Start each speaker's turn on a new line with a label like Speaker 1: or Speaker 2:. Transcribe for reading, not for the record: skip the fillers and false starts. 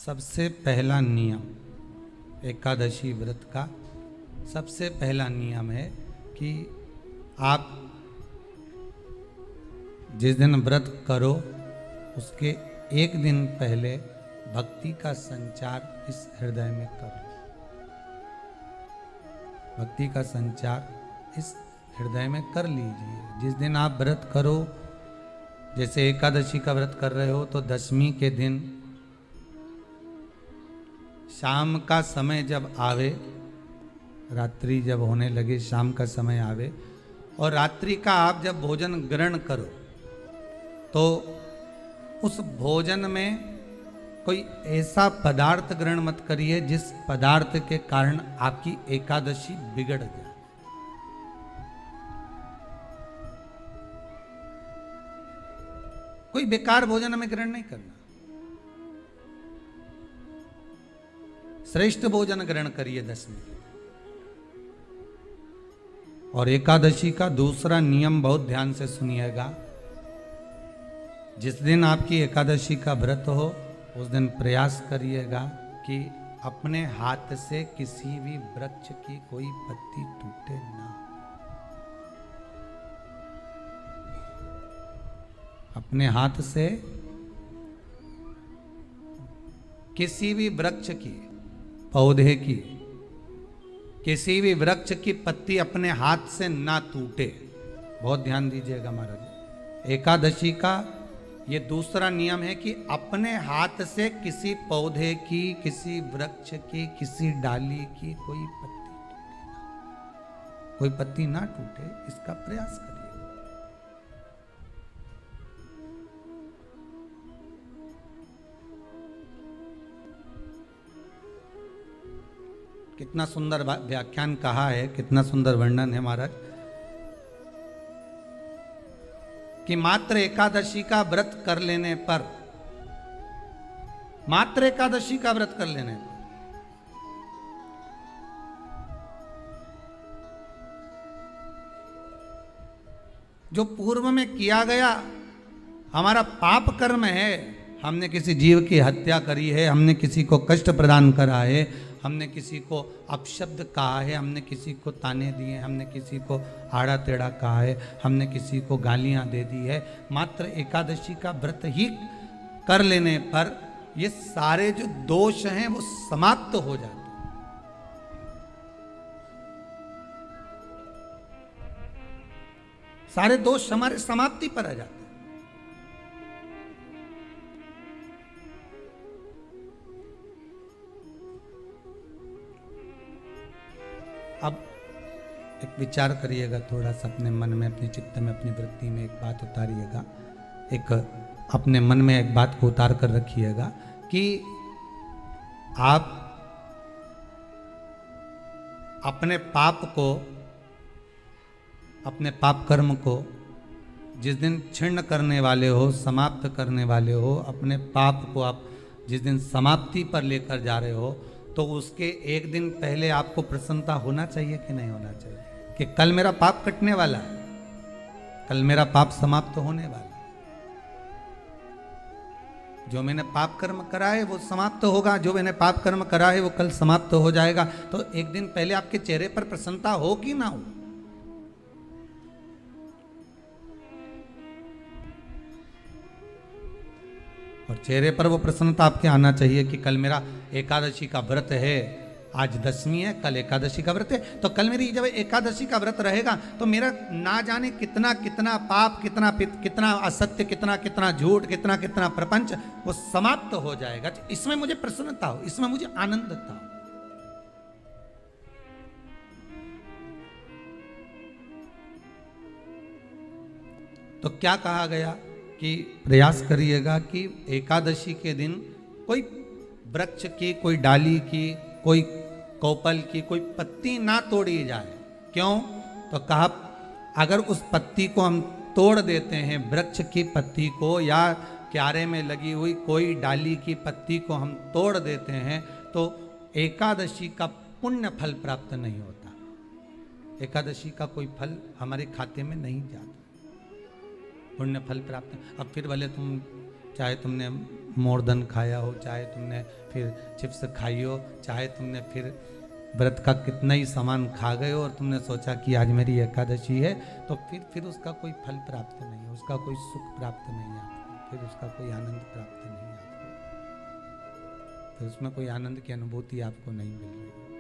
Speaker 1: सबसे पहला नियम एकादशी व्रत का सबसे पहला नियम है कि आप जिस दिन व्रत करो उसके एक दिन पहले भक्ति का संचार इस हृदय में करो। भक्ति का संचार इस हृदय में कर लीजिए। जिस दिन आप व्रत करो, जैसे एकादशी का व्रत कर रहे हो तो दशमी के दिन शाम का समय जब आवे, रात्रि जब होने लगे, शाम का समय आवे और रात्रि का आप जब भोजन ग्रहण करो तो उस भोजन में कोई ऐसा पदार्थ ग्रहण मत करिए जिस पदार्थ के कारण आपकी एकादशी बिगड़ जाए। कोई बेकार भोजन हमें ग्रहण नहीं करना, श्रेष्ठ भोजन ग्रहण करिए दशमी के। और एकादशी का दूसरा नियम बहुत ध्यान से सुनिएगा। जिस दिन आपकी एकादशी का व्रत हो उस दिन प्रयास करिएगा कि अपने हाथ से किसी भी वृक्ष की कोई पत्ती टूटे ना। अपने हाथ से किसी भी वृक्ष की, पौधे की, किसी भी वृक्ष की पत्ती अपने हाथ से ना टूटे। बहुत ध्यान दीजिएगा महाराज। एकादशी का ये दूसरा नियम है कि अपने हाथ से किसी पौधे की, किसी वृक्ष की, किसी डाली की कोई पत्ती टूटे ना, कोई पत्ती ना टूटे, इसका प्रयास करिए। कितना सुंदर व्याख्यान कहा है, कितना सुंदर वर्णन है महाराज कि मात्र एकादशी का व्रत कर लेने पर, मात्र एकादशी का व्रत कर लेने पर जो पूर्व में किया गया हमारा पाप कर्म है, हमने किसी जीव की हत्या करी है, हमने किसी को कष्ट प्रदान करा है, हमने किसी को अपशब्द कहा है, हमने किसी को ताने दिए, हमने किसी को आड़ा टेढ़ा कहा है, हमने किसी को गालियां दे दी है, मात्र एकादशी का व्रत ही कर लेने पर ये सारे जो दोष हैं वो समाप्त हो जाते हैं। सारे दोष हमारे समाप्ति पर आ जाते हैं। अब एक विचार करिएगा थोड़ा सा अपने मन में, अपने चित्त में, अपनी वृत्ति में एक बात उतारिएगा। एक अपने मन में एक बात को उतार कर रखिएगा कि आप अपने पाप को, अपने पाप कर्म को जिस दिन छिन्न करने वाले हो, समाप्त करने वाले हो, अपने पाप को आप जिस दिन समाप्ति पर लेकर जा रहे हो तो उसके एक दिन पहले आपको प्रसन्नता होना चाहिए कि नहीं होना चाहिए कि कल मेरा पाप कटने वाला है, कल मेरा पाप समाप्त होने वाला है। जो मैंने पाप कर्म करा है वो समाप्त होगा, जो मैंने पाप कर्म करा है वो कल समाप्त हो जाएगा। तो एक दिन पहले आपके चेहरे पर प्रसन्नता हो कि ना हो? और चेहरे पर वो प्रसन्नता आपके आना चाहिए कि कल मेरा एकादशी का व्रत है, आज दशमी है, कल एकादशी का व्रत है, तो कल मेरी जब एकादशी का व्रत रहेगा तो मेरा ना जाने कितना कितना पाप, कितना असत्य, कितना झूठ, कितना प्रपंच वो समाप्त हो जाएगा। इसमें मुझे प्रसन्नता हो, इसमें मुझे आनंदता हो। तो क्या कहा गया कि प्रयास करिएगा कि एकादशी के दिन कोई वृक्ष की, कोई डाली की, कोई कोपल की कोई पत्ती ना तोड़ी जाए। क्यों? तो कहा अगर उस पत्ती को हम तोड़ देते हैं, वृक्ष की पत्ती को या क्यारे में लगी हुई कोई डाली की पत्ती को हम तोड़ देते हैं तो एकादशी का पुण्य फल प्राप्त नहीं होता, एकादशी का कोई फल हमारे खाते में नहीं जाता, पुण्य फल प्राप्त। अब फिर भले तुम चाहे तुमने मोरधन खाया हो, चाहे तुमने फिर चिप्स खाई हो, चाहे तुमने फिर व्रत का कितना ही सामान खा गए हो और तुमने सोचा कि आज मेरी एकादशी है, तो फिर उसका कोई फल प्राप्त नहीं है, उसका कोई सुख प्राप्त नहीं है आपको, फिर उसका कोई आनंद प्राप्त नहीं है आपको, फिर उसमें कोई आनंद की अनुभूति आपको नहीं मिल रही।